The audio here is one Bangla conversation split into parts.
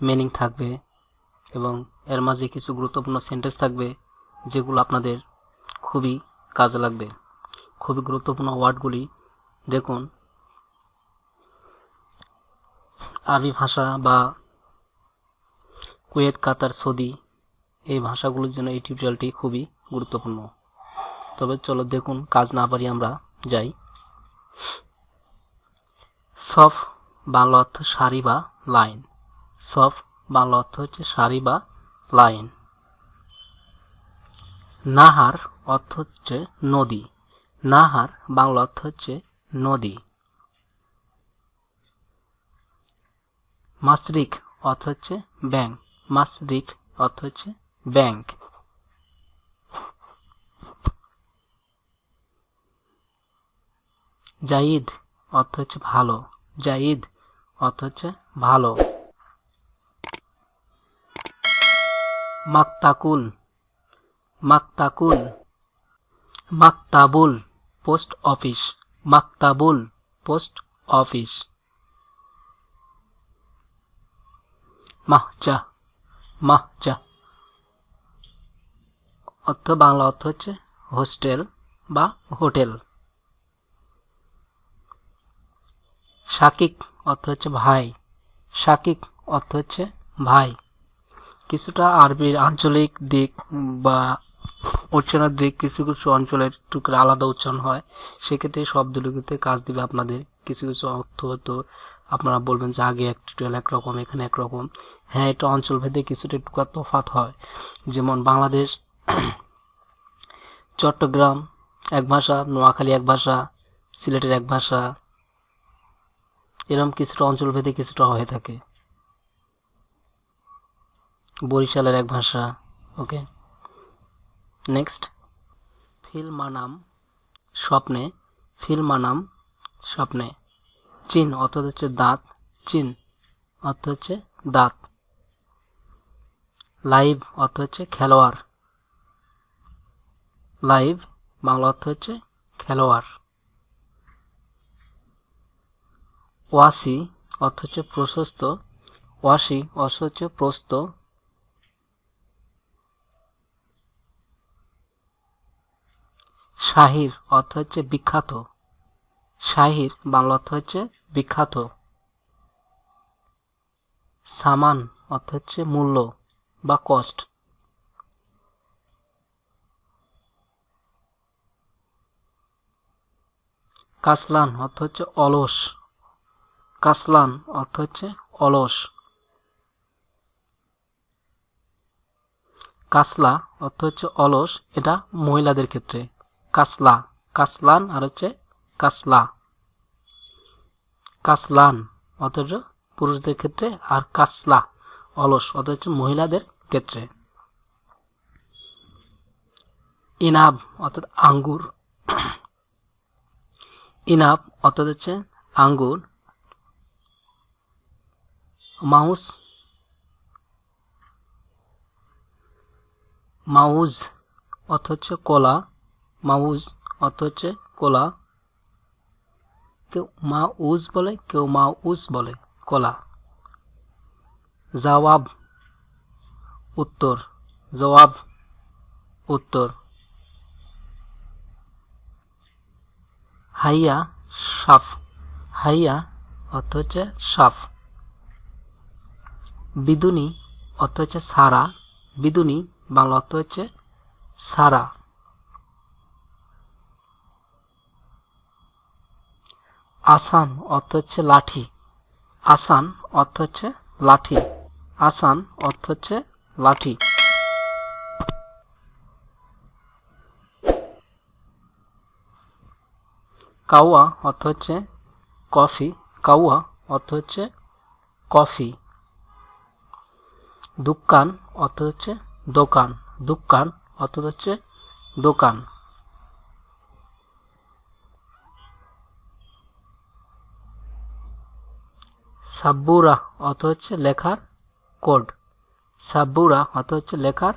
মিনিং থাকবে এবং এর মাঝে কিছু গুরুত্বপূর্ণ সেন্টেন্স থাকবে যেগুলো আপনাদের খুবই কাজে লাগবে। খুবই গুরুত্বপূর্ণ ওয়ার্ডগুলি দেখুন। আরবি ভাষা বা কুয়েত, কাতার, সৌদি এই ভাষাগুলোর জন্য এই টিউটোরিয়ালটি খুবই গুরুত্বপূর্ণ। তবে চলো দেখুন, কাজ না পারি আমরা যাই। সফ বাংলা অর্থ সারি বা লাইন। সফ বাংলা অর্থ হচ্ছে সারি বা লাইন। নাহার অর্থ হচ্ছে নদী। নাহার বাংলা অর্থ হচ্ছে নদী। মাসরিক অর্থ হচ্ছে ব্যাংক। মাসরিক অর্থ হচ্ছে ব্যাংক। জাইদ অর্থ হচ্ছে ভালো। জাইদ অর্থ হচ্ছে ভালো। মাকতাকুল। মাকতাকুল মাকতাবুল পোস্ট অফিস। মাকতাবুল পোস্ট অফিস। মাহজা। মাহজা অর্থ বাংলা অর্থ হচ্ছে হোস্টেল বা হোটেল। শাকিক অর্থ হচ্ছে ভাই। শাকিক অর্থ হচ্ছে ভাই। কিছুটা আরবির আঞ্চলিক দিক বা উচ্চারণের দিক কিছু কিছু অঞ্চলের একটু করে আলাদা উচ্চারণ হয়, সেক্ষেত্রে শব্দগুলিতে কাজ দিবে আপনাদের। কিছু কিছু অর্থ হতো আপনারা বলবেন যে আগে এক টিউটোরিয়াল একরকম, এখানে একরকম। হ্যাঁ, এটা অঞ্চল ভেদে কিছুটা একটু তফাৎ হয়। যেমন বাংলাদেশ, চট্টগ্রাম এক ভাষা, নোয়াখালী এক ভাষা, সিলেটের এক ভাষা, এরকম কিছুটা অঞ্চল ভেদে কিছুটা হয়ে থাকে। বরিশালের এক ভাষা। ওকে, নেক্সট। ফিল মানাম স্বপ্নে। ফিল মানাম স্বপ্নে। চিন অর্থ হচ্ছে দাঁত। চিন অর্থ হচ্ছে দাঁত। লাইভ অর্থ হচ্ছে খেলোয়াড়। লাইভ বাংলা অর্থ হচ্ছে খেলোয়াড়। ওয়াসি অর্থ হচ্ছে প্রশস্ত। ওয়াসি অর্থ হচ্ছে প্রস্ত। শাহির অর্থ হচ্ছে বিখ্যাত। শাহির বাংলা অর্থ হচ্ছে বিখ্যাত। সামান অর্থ হচ্ছে মূল্য বা কস্ট। কাসলান অর্থ হচ্ছে অলস। কাসলান অর্থ হচ্ছে অলস। কাসলা অর্থ হচ্ছে অলস, এটা মহিলাদের ক্ষেত্রে। কাসলা, কাসলান আর হচ্ছে কাসলা। কাসলান অর্থ হচ্ছে পুরুষদের ক্ষেত্রে, আর কাসলা অলস অর্থ হচ্ছে মহিলাদের ক্ষেত্রে। ইনাব অর্থাৎ আঙ্গুর। ইনাব অর্থাৎ হচ্ছে আঙ্গুর। মাউস, মাউজ অর্থ হচ্ছে কলা। মাউজ অর্থ হচ্ছে কলা। কেউ মাউজ বলে, কেউ মাউস বলে, কলা। জবাব উত্তর। জবাব উত্তর। হাইয়া সাফ। হাইয়া অর্থ হচ্ছে সাফ। বিদুনি অর্থ হচ্ছে সারা। বিদুনি বাংলা অর্থ হচ্ছে সারা। আসান অর্থ হচ্ছে লাঠি। আসান অর্থ হচ্ছে লাঠি। আসান অর্থ হচ্ছে লাঠি। কাওয়া অর্থ হচ্ছে কফি। কাওয়া অর্থ হচ্ছে কফি। দুকান অর্থ হচ্ছে দোকান। দুকান অর্থ হচ্ছে দোকান। সাব্বুরা অর্থ হচ্ছে লেখার কোড। সাব্বুরা অর্থ হচ্ছে লেখার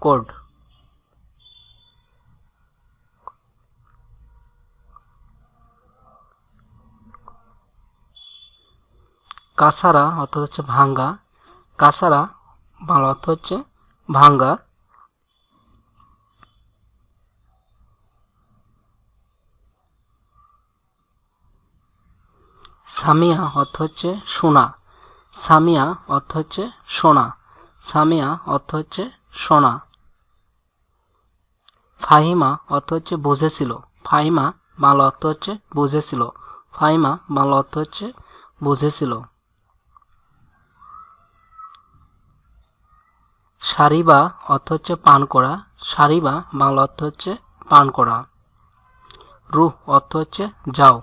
কোড। কাসারা অর্থ হচ্ছে ভাঙ্গা। কাসারা বাংলা অর্থ হচ্ছে ভাঙ্গা। সামিয়া অর্থ হচ্ছে সোনা। সামিয়া অর্থ হচ্ছে সোনা। সামিয়া অর্থ হচ্ছে সোনা। ফাহিমা অর্থ হচ্ছে বুঝেছিল। ফাহিমা বাংলা অর্থ হচ্ছে বুঝেছিল। ফাহিমা বাংলা অর্থ হচ্ছে বুঝেছিল। সারিবা অর্থ হচ্ছে পান করা। সারিবা বাংলা অর্থ হচ্ছে পান করা। রুহ অর্থ হচ্ছে যাও।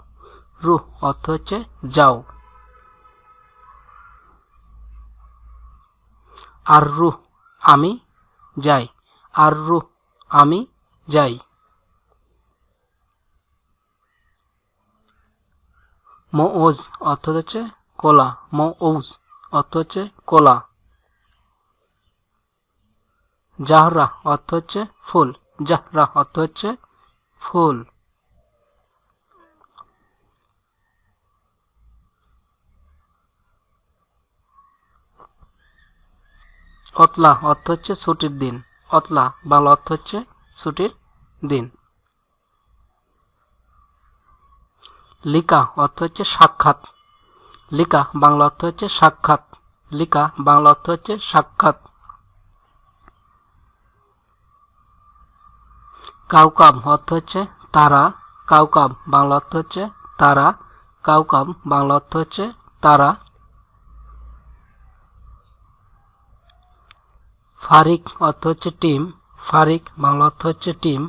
রুহ অর্থ হচ্ছে যাও। আর রুহ আমি যাই। আর রুহ আমি যাই। মৌজ অর্থ হচ্ছে কলা। মৌজ অর্থ হচ্ছে কলা। জাহরা অর্থ হচ্ছে ফুল। জাহরা অর্থ হচ্ছে ফুল। অতলা অর্থ হচ্ছে ছুটির দিন। অতলা বাংলা অর্থ হচ্ছে ছুটির দিন। লিকা অর্থ হচ্ছে সাক্ষাৎ। লিকা বাংলা অর্থ হচ্ছে সাক্ষাৎ। লিকা বাংলা অর্থ হচ্ছে সাক্ষাৎ। কাউকাব অর্থ হচ্ছে তারা। কাউকাব বাংলা অর্থ হচ্ছে তারা। কাউকাব বাংলা অর্থ হচ্ছে তারা। ফারিক অর্থ হচ্ছে টিম। ফারিক বাংলা অর্থ হচ্ছে টিম।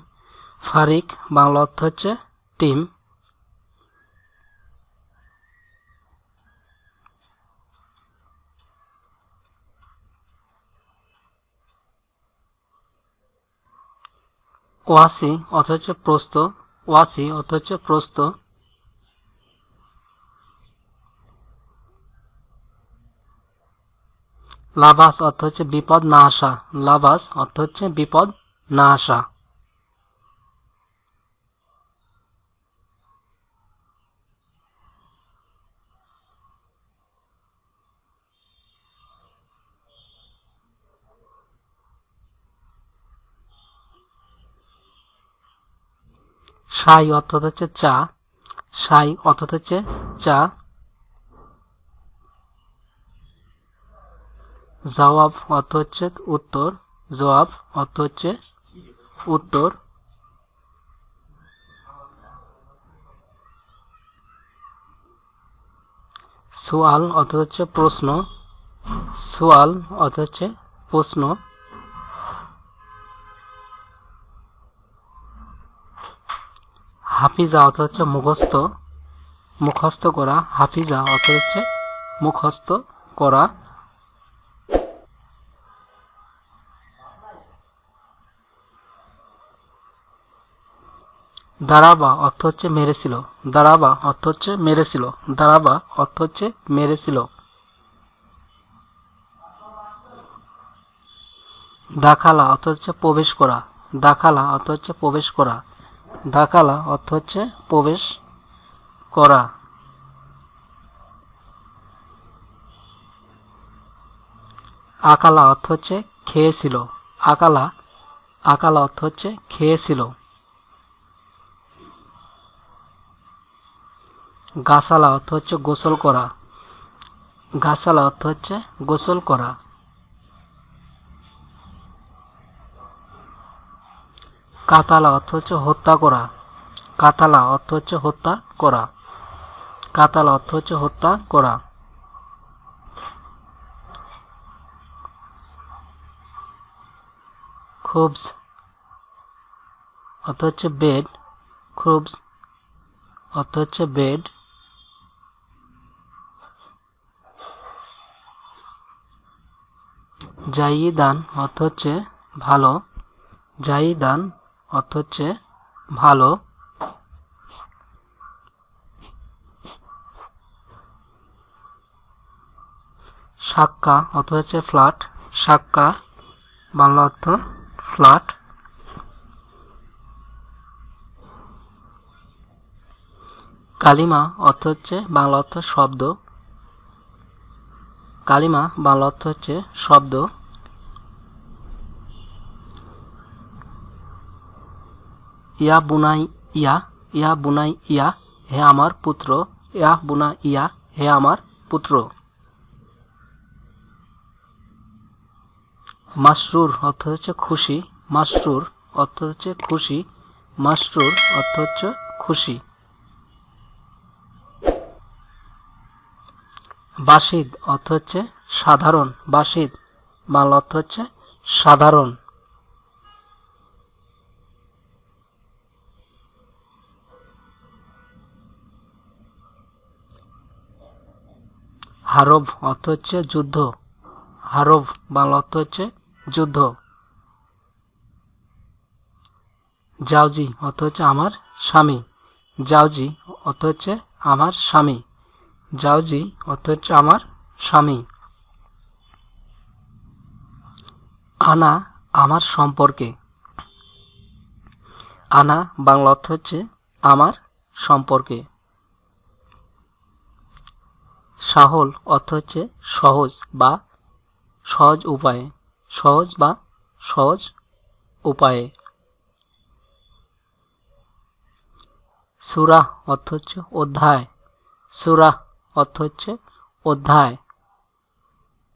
ফারিক বাংলা অর্থ হচ্ছে টিম। ওয়াসি অর্থ হচ্ছে প্রস্ত। ওয়াসি অর্থ হচ্ছে প্রস্ত। লাভাস অর্থ হচ্ছে বিপদ না আসা। লাভাস অর্থ হচ্ছে বিপদ না আসা। সাই অর্থ হচ্ছে চা। সাই অর্থ হচ্ছে চা। জবাব অর্থ হচ্ছে উত্তর। জবাব অর্থ হচ্ছে উত্তর। সোয়াল অর্থ হচ্ছে প্রশ্ন। সোয়াল অর্থ হচ্ছে প্রশ্ন। হাফিজা অর্থ হচ্ছে মুখস্থ। মুখস্থ করা। হাফিজা অর্থ হচ্ছে মুখস্থ করা। দাঁড়াবা অর্থ হচ্ছে মেরেছিল। দাঁড়াবা অর্থ হচ্ছে মেরেছিল। দাঁড়াবা অর্থ হচ্ছে মেরেছিল। দাখালা অর্থ হচ্ছে প্রবেশ করা। দাখালা অর্থ হচ্ছে প্রবেশ করা। দাখালা অর্থ হচ্ছে প্রবেশ করা। আকালা অর্থ হচ্ছে খেয়েছিল। আকালা আকালা অর্থ হচ্ছে খেয়েছিল। গাসালা অর্থ হচ্ছে গোসল করা। গাসালা অর্থ হচ্ছে গোসল করা। কাতালা অর্থ হচ্ছে হত্যা করা। কাতালা অর্থ হচ্ছে হত্যা করা। কাতালা অর্থ হচ্ছে হত্যা করা। খুবস অর্থ হচ্ছে বেড। খুবস অর্থ হচ্ছে বেড। জাইদান অর্থ হচ্ছে ভালো। জাইদান অর্থ হচ্ছে ভালো। সাক্কা অর্থ হচ্ছে ফ্ল্যাট। সাক্কা বাংলা অর্থ ফ্ল্যাট। কালিমা অর্থ হচ্ছে বাংলা অর্থ শব্দ। কালিমা বাংলা অর্থ হচ্ছে শব্দ। ইয়া বুনাই ইয়া, ইয়া বুনাই ইয়া, হে আমার পুত্র, ইয়া বুনা ইয়া, হে আমার পুত্র। মাসরুর অর্থ হচ্ছে খুশি, মাসরুর অর্থ হচ্ছে খুশি, মাসরুর অর্থ হচ্ছে খুশি। বাসিদ অর্থ হচ্ছে সাধারণ, বাসিদ বাংলা অর্থ হচ্ছে সাধারণ। হারব অর্থ হচ্ছে যুদ্ধ, হারব বাংলা অর্থ হচ্ছে যুদ্ধ। জাউজি অর্থ হচ্ছে আমার স্বামী, জাউজি অর্থ হচ্ছে আমার স্বামী, জাউজি অর্থ হচ্ছে আমার স্বামী। আনা আমার সম্পর্কে, আনা বাংলা অর্থ হচ্ছে আমার সম্পর্কে। সাহল অর্থ হচ্ছে সহজ বা সহজ উপায়ে, সহজ বা সহজ উপায়ে। সূরা অর্থ হচ্ছে অধ্যায়, সূরা অর্থ হচ্ছে অধ্যায়।